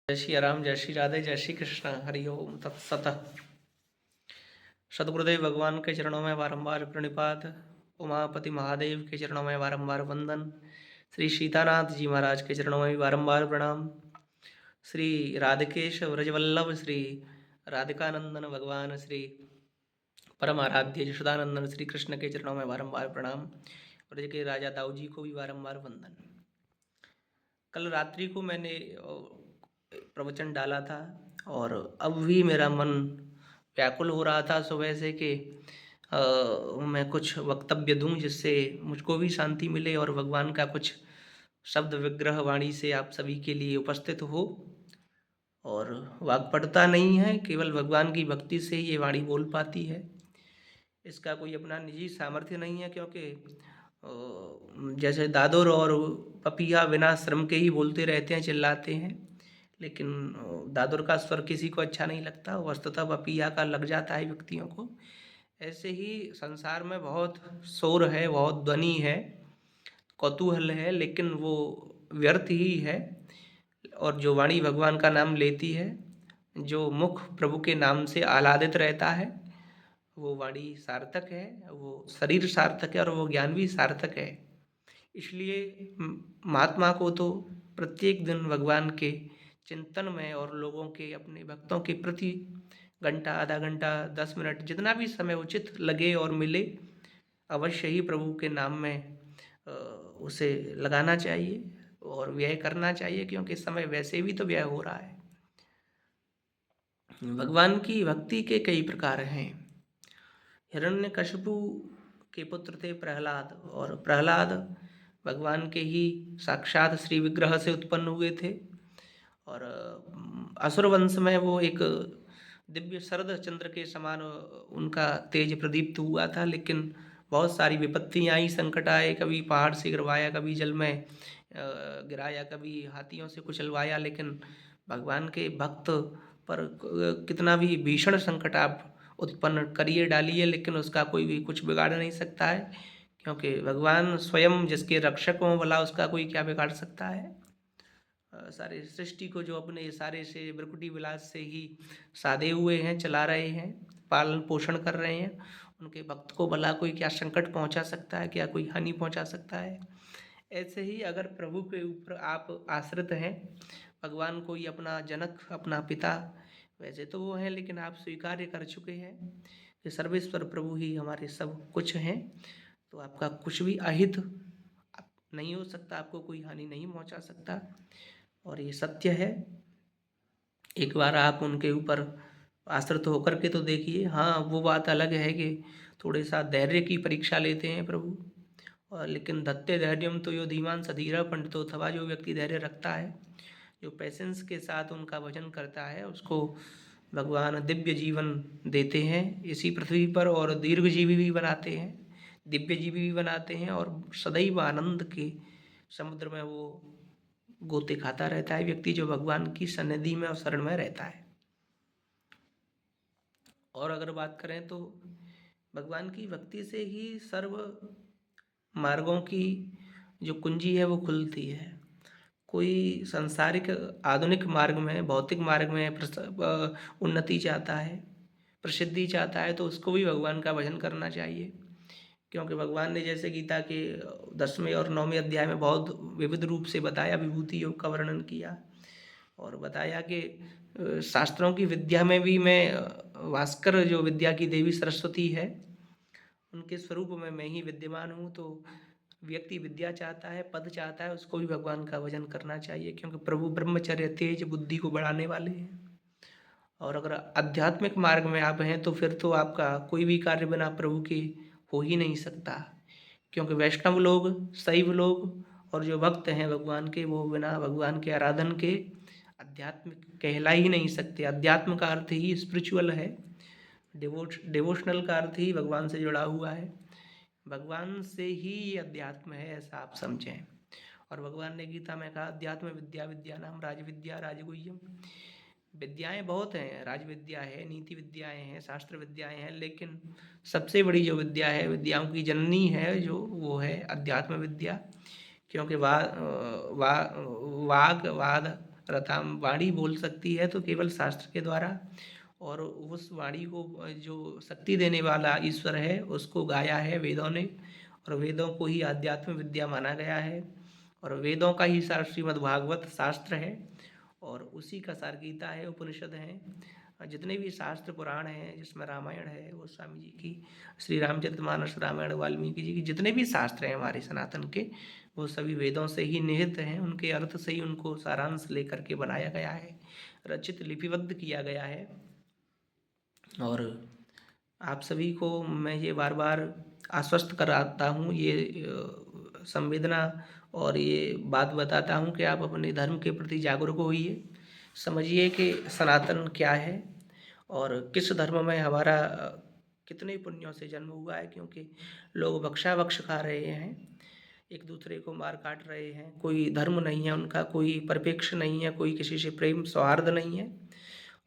जय श्री राम, जय श्री राधे, जय श्री कृष्ण, हरि ओम तत्सत। सदगुरुदेव भगवान के चरणों में बारंबार प्रणिपात, उमापति महादेव के चरणों में बारंबार वंदन, श्री सीतानाथ जी महाराज के चरणों में भी बारंबार प्रणाम, श्री राधिकेश व्रजवल्लभ श्री राधिकानंदन भगवान श्री परम आराध्य यशोदानंदन श्री कृष्ण के चरणों में बारंबार प्रणाम, ब्रज के राजा दाऊ जी को भी बारंबार वंदन। कल रात्रि को मैंने प्रवचन डाला था और अब भी मेरा मन व्याकुल हो रहा था सुबह से कि मैं कुछ वक्तव्य दूं जिससे मुझको भी शांति मिले और भगवान का कुछ शब्द विग्रह वाणी से आप सभी के लिए उपस्थित हो। और वाक्पटुता नहीं है, केवल भगवान की भक्ति से ही ये वाणी बोल पाती है। इसका कोई अपना निजी सामर्थ्य नहीं है, क्योंकि जैसे दादुर और पपिया बिना श्रम के ही बोलते रहते हैं, चिल्लाते हैं, लेकिन दादुर का स्वर किसी को अच्छा नहीं लगता, वस्तुतः पपिया का लग जाता है व्यक्तियों को। ऐसे ही संसार में बहुत शोर है, बहुत ध्वनि है, कौतूहल है, लेकिन वो व्यर्थ ही है। और जो वाणी भगवान का नाम लेती है, जो मुख प्रभु के नाम से आह्लादित रहता है, वो वाणी सार्थक है, वो शरीर सार्थक है और वो ज्ञान भी सार्थक है। इसलिए महात्मा को तो प्रत्येक दिन भगवान के चिंतन में और लोगों के, अपने भक्तों के प्रति घंटा, आधा घंटा, 10 मिनट, जितना भी समय उचित लगे और मिले, अवश्य ही प्रभु के नाम में उसे लगाना चाहिए और व्यय करना चाहिए, क्योंकि समय वैसे भी तो व्यय हो रहा है। भगवान की भक्ति के कई प्रकार हैं। हिरण्यकशिपु के पुत्र थे प्रहलाद, और प्रहलाद भगवान के ही साक्षात श्री विग्रह से उत्पन्न हुए थे। और असुर वंश में वो एक दिव्य शरद चंद्र के समान उनका तेज प्रदीप्त हुआ था, लेकिन बहुत सारी विपत्तियाँ आई, संकट आए, कभी पहाड़ से गिरवाया, कभी जल में गिराया, कभी हाथियों से कुचलवाया, लेकिन भगवान के भक्त पर कितना भी भीषण संकट आप उत्पन्न करिए डालिए, लेकिन उसका कोई भी कुछ बिगाड़ नहीं सकता है, क्योंकि भगवान स्वयं जिसके रक्षक हों, भला उसका कोई क्या बिगाड़ सकता है। सारे सृष्टि को जो अपने इशारे से, ब्रकुटी विलास से ही साधे हुए हैं, चला रहे हैं, पालन पोषण कर रहे हैं, उनके भक्त को भला कोई क्या संकट पहुंचा सकता है, क्या कोई हानि पहुंचा सकता है। ऐसे ही अगर प्रभु के ऊपर आप आश्रित हैं, भगवान कोई अपना जनक, अपना पिता वैसे तो वो हैं, लेकिन आप स्वीकार कर चुके हैं कि सर्वेश्वर प्रभु ही हमारे सब कुछ हैं, तो आपका कुछ भी अहित नहीं हो सकता, आपको कोई हानि नहीं पहुंचा सकता, और ये सत्य है। एक बार आप उनके ऊपर आश्रित होकर के तो देखिए। हाँ, वो बात अलग है कि थोड़े सा धैर्य की परीक्षा लेते हैं प्रभु, और लेकिन धत्ते धैर्यम तो यो धीमान सधीरा पंडितो, अथवा जो व्यक्ति धैर्य रखता है, जो पेशेंस के साथ उनका भजन करता है, उसको भगवान दिव्य जीवन देते हैं इसी पृथ्वी पर, और दीर्घजीवी भी बनाते हैं, दिव्य जीवी भी बनाते हैं, और सदैव आनंद के समुद्र में वो गोते खाता रहता है व्यक्ति, जो भगवान की सन्निधि में और शरण में रहता है। और अगर बात करें तो भगवान की भक्ति से ही सर्व मार्गों की जो कुंजी है वो खुलती है। कोई सांसारिक आधुनिक मार्ग में, भौतिक मार्ग में उन्नति चाहता है, प्रसिद्धि चाहता है, तो उसको भी भगवान का भजन करना चाहिए, क्योंकि भगवान ने जैसे गीता के 10वें और 9वें अध्याय में बहुत विविध रूप से बताया, विभूति योग का वर्णन किया और बताया कि शास्त्रों की विद्या में भी मैं भास्कर, जो विद्या की देवी सरस्वती है, उनके स्वरूप में मैं ही विद्यमान हूँ। तो व्यक्ति विद्या चाहता है, पद चाहता है, उसको भी भगवान का भजन करना चाहिए, क्योंकि प्रभु ब्रह्मचर्य तेज बुद्धि को बढ़ाने वाले हैं। और अगर आध्यात्मिक मार्ग में आप हैं तो फिर तो आपका कोई भी कार्य बिना प्रभु के हो ही नहीं सकता, क्योंकि वैष्णव लोग, शैव लोग और जो भक्त हैं भगवान के, वो बिना भगवान के आराधन के आध्यात्मिक कहला ही नहीं सकते। अध्यात्म का अर्थ ही स्पिरिचुअल है, डिवोशनल का अर्थ ही भगवान से जुड़ा हुआ है, भगवान से ही ये अध्यात्म है, ऐसा आप समझें। और भगवान ने गीता में कहा, अध्यात्म विद्या विद्या नाम राज विद्या राजगुह्यम। विद्याएं बहुत हैं, राज विद्या है, नीति विद्याएं हैं, शास्त्र विद्याएं हैं, लेकिन सबसे बड़ी जो विद्या है, विद्याओं की जननी है जो, वो है अध्यात्म विद्या, क्योंकि वाग वाद रताम वाणी बोल सकती है तो केवल शास्त्र के द्वारा, और उस वाणी को जो शक्ति देने वाला ईश्वर है उसको गाया है वेदों ने, और वेदों को ही आध्यात्म विद्या माना गया है, और वेदों का ही सार श्रीमद् भागवत शास्त्र है, और उसी का सार गीता है, उपनिषद हैं। जितने भी शास्त्र पुराण हैं जिसमें रामायण है वो स्वामी जी की, श्री रामचरितमानस रामायण, वाल्मीकि जी की जितने भी शास्त्र हैं हमारे सनातन के, वो सभी वेदों से ही निहित हैं, उनके अर्थ से ही उनको सारांश लेकर के बनाया गया है, रचित लिपिबद्ध किया गया है। और आप सभी को मैं ये बार बार आश्वस्त कराता हूँ, ये संवेदना और ये बात बताता हूँ कि आप अपने धर्म के प्रति जागरूक होइए, समझिए कि सनातन क्या है और किस धर्म में हमारा कितने पुण्यों से जन्म हुआ है, क्योंकि लोग बख्शा खा रहे हैं, एक दूसरे को मार काट रहे हैं, कोई धर्म नहीं है उनका, कोई परिप्रेक्ष्य नहीं है, कोई किसी से प्रेम सौहार्द नहीं है,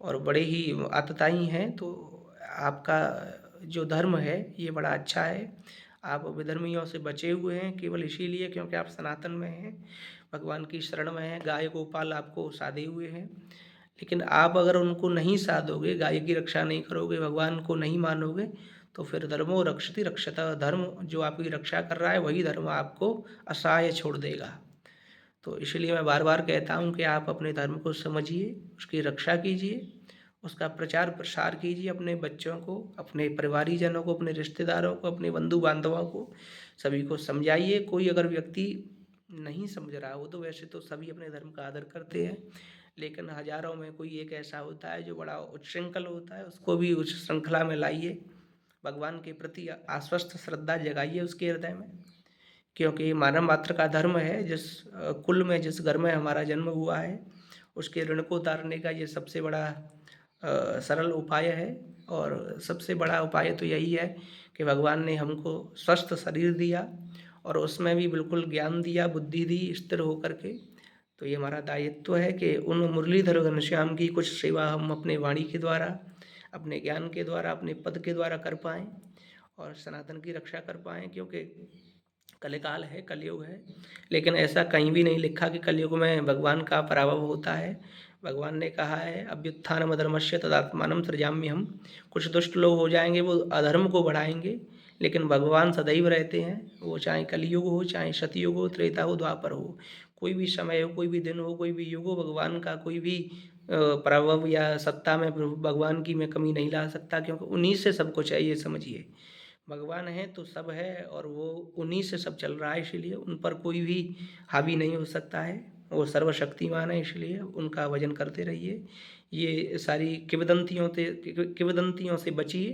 और बड़े ही आतताई हैं। तो आपका जो धर्म है ये बड़ा अच्छा है, आप विधर्मियों से बचे हुए हैं केवल इसीलिए क्योंकि आप सनातन में हैं, भगवान की शरण में हैं, गाय गोपाल आपको साधे हुए हैं। लेकिन आप अगर उनको नहीं साधोगे, गाय की रक्षा नहीं करोगे, भगवान को नहीं मानोगे, तो फिर धर्मो रक्षति रक्षतः, धर्म जो आपकी रक्षा कर रहा है वही धर्म आपको असहाय छोड़ देगा। तो इसलिए मैं बार बार कहता हूँ कि आप अपने धर्म को समझिए, उसकी रक्षा कीजिए, उसका प्रचार प्रसार कीजिए, अपने बच्चों को, अपने परिवारीजनों को, अपने रिश्तेदारों को, अपने बंधु बांधवों को, सभी को समझाइए। कोई अगर व्यक्ति नहीं समझ रहा हो तो वैसे तो सभी अपने धर्म का आदर करते हैं, लेकिन हजारों में कोई एक ऐसा होता है जो बड़ा उच्छृंखल होता है, उसको भी उस श्रृंखला में लाइए, भगवान के प्रति आश्वस्त श्रद्धा जगाइए उसके हृदय में, क्योंकि मानव मात्र का धर्म है। जिस कुल में, जिस घर में हमारा जन्म हुआ है, उसके ऋण को उतारने का ये सबसे बड़ा सरल उपाय है। और सबसे बड़ा उपाय तो यही है कि भगवान ने हमको स्वस्थ शरीर दिया और उसमें भी बिल्कुल ज्ञान दिया, बुद्धि दी स्थिर होकर के। तो ये हमारा दायित्व है कि उन मुरलीधर घनश्याम की कुछ सेवा हम अपने वाणी के द्वारा, अपने ज्ञान के द्वारा, अपने पद के द्वारा कर पाएँ और सनातन की रक्षा कर पाएँ, क्योंकि कलिकाल है, कलयुग है। लेकिन ऐसा कहीं भी नहीं लिखा कि कलयुग में भगवान का पराभव होता है। भगवान ने कहा है अभ्युत्थानम् अधर्मस्य तदात्मानं सृजाम्यहम्। कुछ दुष्ट लोग हो जाएंगे, वो अधर्म को बढ़ाएंगे, लेकिन भगवान सदैव रहते हैं। वो चाहे कलयुग हो, चाहे सतयुग हो, त्रेता हो, द्वापर हो, कोई भी समय हो, कोई भी दिन हो, कोई भी युग हो, भगवान का कोई भी प्रभाव या सत्ता में भगवान की मैं कमी नहीं ला सकता, क्योंकि उन्हीं से सब कुछ है, ये समझिए। भगवान है तो सब है, और वो उन्हीं से सब चल रहा है, इसीलिए उन पर कोई भी हावी नहीं हो सकता है। वो सर्वशक्तिमान है, इसलिए उनका भजन करते रहिए। ये सारी किंवदंतियों से बचिए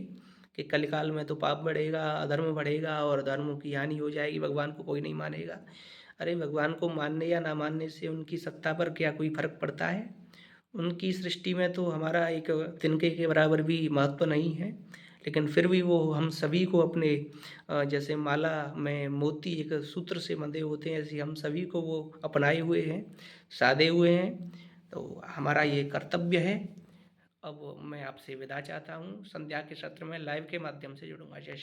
कि कलिकाल में तो पाप बढ़ेगा, अधर्म बढ़ेगा और धर्म की हानि हो जाएगी, भगवान को कोई नहीं मानेगा। अरे भगवान को मानने या ना मानने से उनकी सत्ता पर क्या कोई फर्क पड़ता है? उनकी सृष्टि में तो हमारा एक तिनके के बराबर भी महत्व नहीं है, लेकिन फिर भी वो हम सभी को अपने जैसे माला में मोती एक सूत्र से बंधे होते हैं, ऐसे हम सभी को वो अपनाए हुए हैं, साधे हुए हैं। तो हमारा ये कर्तव्य है। अब मैं आपसे विदा चाहता हूँ, संध्या के सत्र में लाइव के माध्यम से जुड़ूंगा। जय